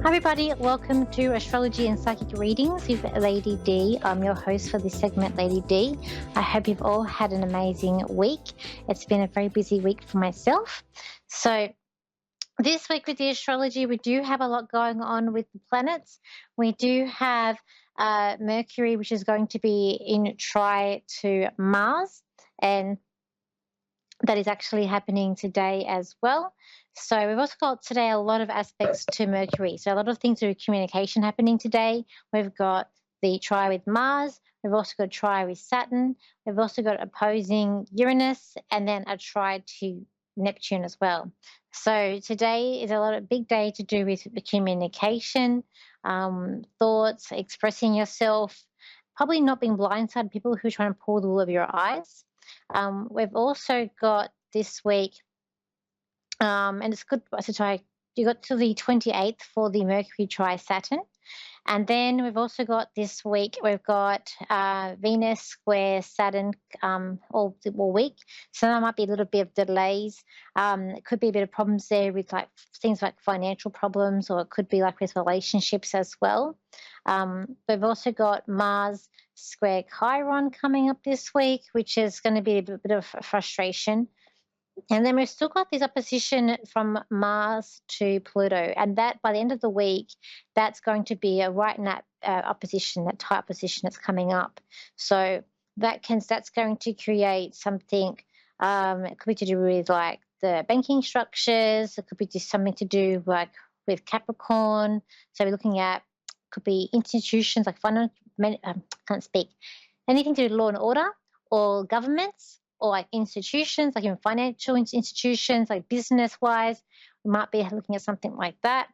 Hi, everybody. Welcome to Astrology and Psychic Readings with Lady D. I'm your host for this segment, Lady D. I hope you've all had an amazing week. It's been a very busy week for myself. So, this week with the astrology, we do have a lot going on with the planets. We do have Mercury, which is going to be in tri to Mars, and that is actually happening today as well. So we've also got today a lot of aspects to Mercury. So a lot of things through communication happening today. We've got the tri with Mars. We've also got a tri with Saturn. We've also got opposing Uranus and then a tri to Neptune as well. So today is a lot of big day to do with the communication, thoughts, expressing yourself, probably not being blindsided people who are trying to pull the wool over your eyes. We've also got this week, and it's good to try. You got to the 28th for the Mercury tri Saturn. And then we've also got this week, we've got Venus square Saturn all week. So there might be a little bit of delays. It could be a bit of problems there with like things like financial problems, or it could be like with relationships as well. We've also got Mars square Chiron coming up this week, which is going to be a bit of frustration. And then we've still got this opposition from Mars to Pluto, and that by the end of the week, that's going to be a right in that opposition, that tight opposition that's coming up. So that's going to create something. It could be to do with like the banking structures. It could be just something to do like with Capricorn. So we're looking at could be institutions like can't speak anything to do with law and order or governments or like institutions, like in financial institutions, like business wise, we might be looking at something like that.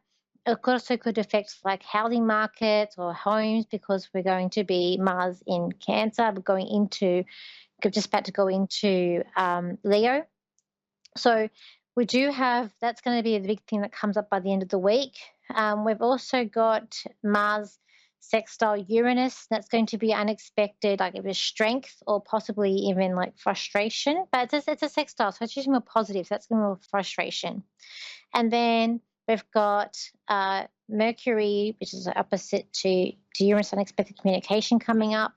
It also could affect like housing markets or homes because we're going to be Mars in Cancer. We're going into, just about to go into Leo. So we do have, that's going to be the big thing that comes up by the end of the week. We've also got Mars sextile Uranus. That's going to be unexpected, like it was strength or possibly even like frustration. But it's a sextile, so it's usually more positive. So that's going to be more frustration. And then we've got Mercury, which is opposite to Uranus, unexpected communication coming up.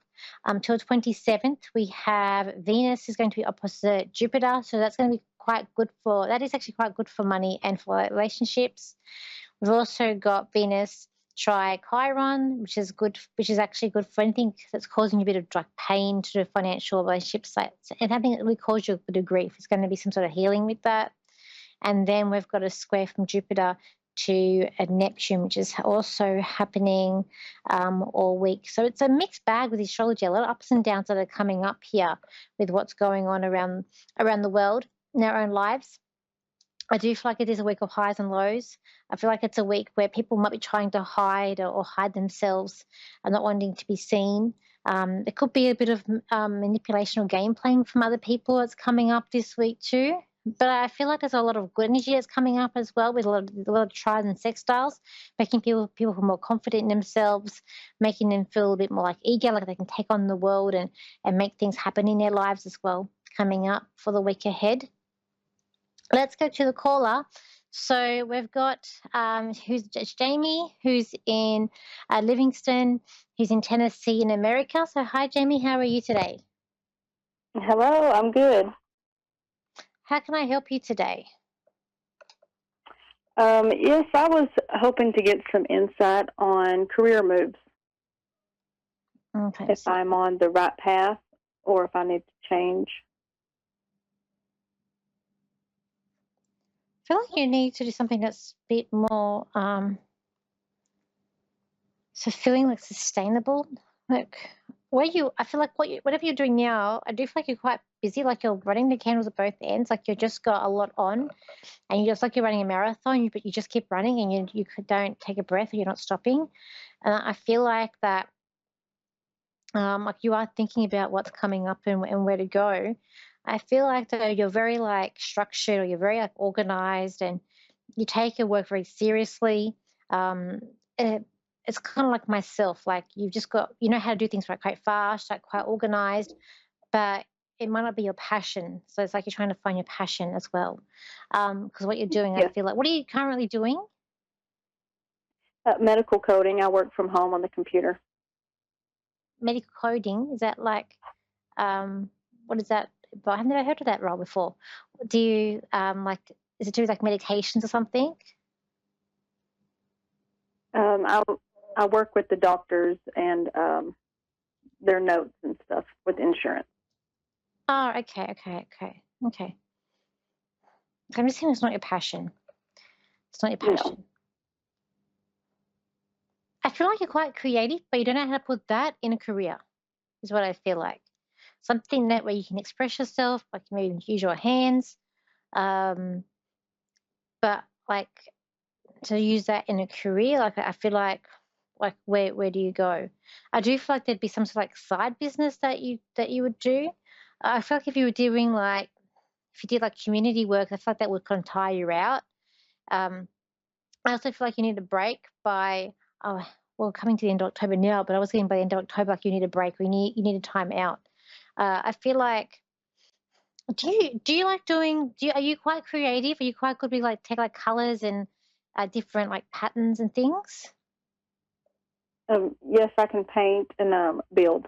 Till 27th, we have Venus is going to be opposite Jupiter. So that's going to be that is actually quite good for money and for relationships. We've also got Venus tri Chiron, which is actually good for anything that's causing you a bit of like pain to the financial relationships. And having it really cause you a bit of grief. It's going to be some sort of healing with that. And then we've got a square from Jupiter to Neptune, which is also happening all week. So it's a mixed bag with astrology, a lot of ups and downs that are coming up here with what's going on around the world in our own lives. I do feel like it is a week of highs and lows. I feel like it's a week where people might be trying to hide or hide themselves and not wanting to be seen. There could be a bit of manipulation or game playing from other people that's coming up this week too. But I feel like there's a lot of good energy that's coming up as well with a lot of tries and sextiles, making people feel more confident in themselves, making them feel a bit more like eager, like they can take on the world and make things happen in their lives as well coming up for the week ahead. Let's go to the caller. So we've got it's Jamie, who's in Livingston, who's in Tennessee in America. So hi, Jamie, how are you today? Hello, I'm good. How can I help you today? Yes, I was hoping to get some insight on career moves, Okay, if so I'm on the right path or if I need to change. I feel like you need to do something that's a bit more fulfilling, like sustainable. Like I feel like whatever you're doing now, I do feel like you're quite busy, like you're running the candles at both ends, like you've just got a lot on. And you just like you're running a marathon, but you just keep running and you don't take a breath or you're not stopping. And I feel like that, like you are thinking about what's coming up and where to go. I feel like though you're very like structured or you're very like organized and you take your work very seriously. Um, it, it's kind of like myself, like you've just got, you know how to do things right quite fast, like quite organized, but it might not be your passion. So it's like you're trying to find your passion as well. Because what you're doing, I Yes. feel like, what are you currently doing? Medical coding. I work from home on the computer. Medical coding, is that like, what is that? But I've never heard of that role before. Do you, like, is it to do with like meditations or something? I work with the doctors and their notes and stuff with insurance. Oh, okay. I'm just saying it's not your passion. It's not your No. passion. I feel like you're quite creative, but you don't know how to put that in a career, is what I feel like. Something that where you can express yourself, like maybe use your hands, um, but like to use that in a career, like I feel like where do you go? I do feel like there'd be some sort of like side business that you would do. I feel like if you were doing like if you did like community work, I feel like that would kind of tire you out. Um, I also feel like you need a break by oh well coming to the end of October now, but I was getting by the end of October like you need a break. You need a time out. I feel like do you like doing are you quite creative? Are you quite good with like take like colors and different like patterns and things? Yes, I can paint and build.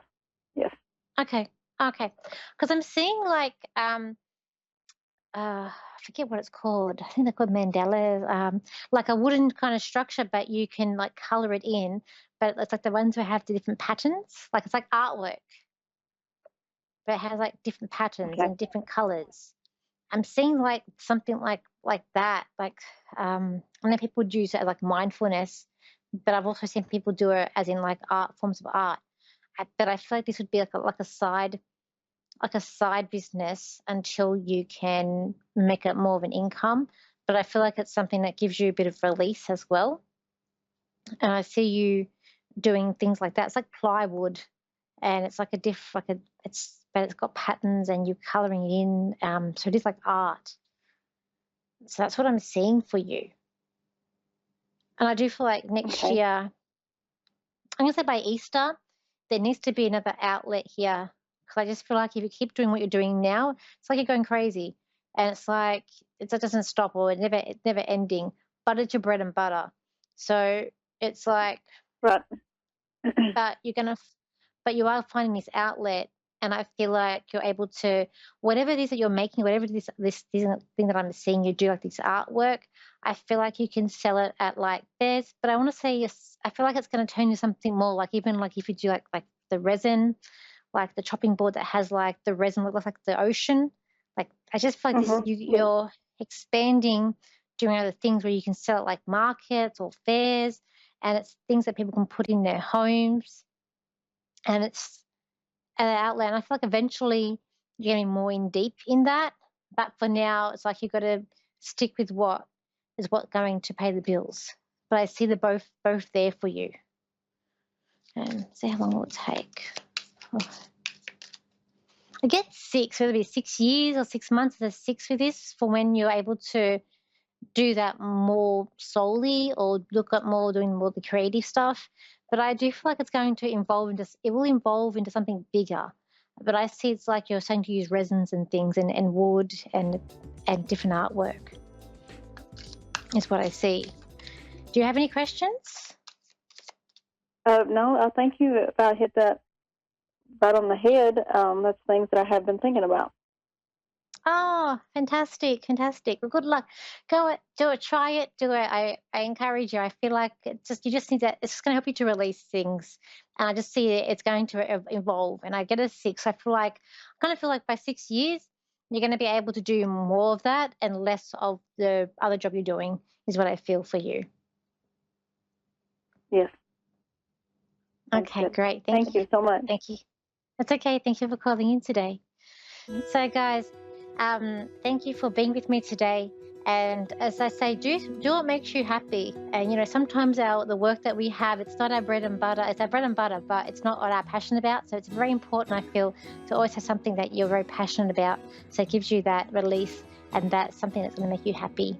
Yes. Okay. Okay. Because I'm seeing like I forget what it's called. I think they're called mandalas. Like a wooden kind of structure, but you can like color it in. But it's like the ones who have the different patterns. Like it's like artwork, but it has like different patterns Okay. and different colors. I'm seeing like something like that. Like I know people would use it as like mindfulness, but I've also seen people do it as in like art forms of art. But I feel like this would be like a side business until you can make it more of an income. But I feel like it's something that gives you a bit of release as well. And I see you doing things like that. It's like plywood, and it's like a but it's got patterns, and you're coloring it in. So it is like art. So that's what I'm seeing for you. And I do feel like next Okay. year, I'm gonna say by Easter, there needs to be another outlet here. Because I just feel like if you keep doing what you're doing now, it's like you're going crazy. And it's like it doesn't stop or it's never ending. But it's your bread and butter. So it's like Right. but you're gonna but you are finding this outlet, and I feel like you're able to whatever it is that you're making, whatever this thing that I'm seeing you do, like this artwork, I feel like you can sell it at like fairs. But I want to say yes, I feel like it's going to turn into something more like even like if you do like the resin, like the chopping board that has like the resin that looks like the ocean. Like I just feel like Mhm. you're expanding, doing other things where you can sell it like markets or fairs, and it's things that people can put in their homes, and it's an outlet. And I feel like eventually you're getting more in deep in that, but for now, it's like you've got to stick with what is what going to pay the bills. But I see the both there for you. And see how long it will take. Oh. I get 6, whether it be 6 years or 6 months. There's 6 for this for when you're able to do that more solely or look at more doing more the creative stuff. But I do feel like it's going to it will evolve into something bigger. But I see it's like you're starting to use resins and things and wood and different artwork is what I see. Do you have any questions? No, I thank you. If I hit that right on the head, that's things that I have been thinking about. Oh, fantastic, fantastic. Well, good luck. Go it, do it, try it, do it. I encourage you. I feel like you just need to, it's just going to help you to release things. And I just see it's going to evolve. And I get a 6. I kind of feel like by 6 years, you're going to be able to do more of that and less of the other job you're doing, is what I feel for you. Yes. Okay, Good. great. Thank you so much. Thank you. That's okay. Thank you for calling in today. So, guys, thank you for being with me today. And as I say, do what makes you happy. And sometimes the work that we have, it's not our bread and butter. It's our bread and butter, but it's not what I'm passionate about. So it's very important, I feel, to always have something that you're very passionate about. So it gives you that release, and that's something that's going to make you happy.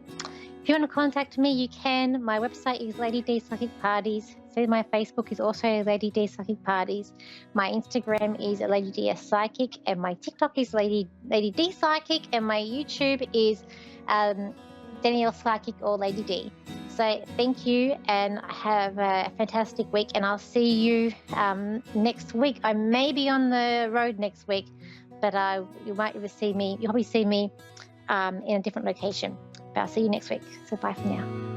If you want to contact me, you can. My website is Lady D Psychic Parties. So my Facebook is also Lady D Psychic Parties. My Instagram is Lady DS Psychic, and my TikTok is Lady D Psychic, and my YouTube is Danielle Psychic or Lady D. So thank you, and have a fantastic week. And I'll see you next week. I may be on the road next week, but you might see me. You'll probably see me in a different location. But I'll see you next week. So bye for now.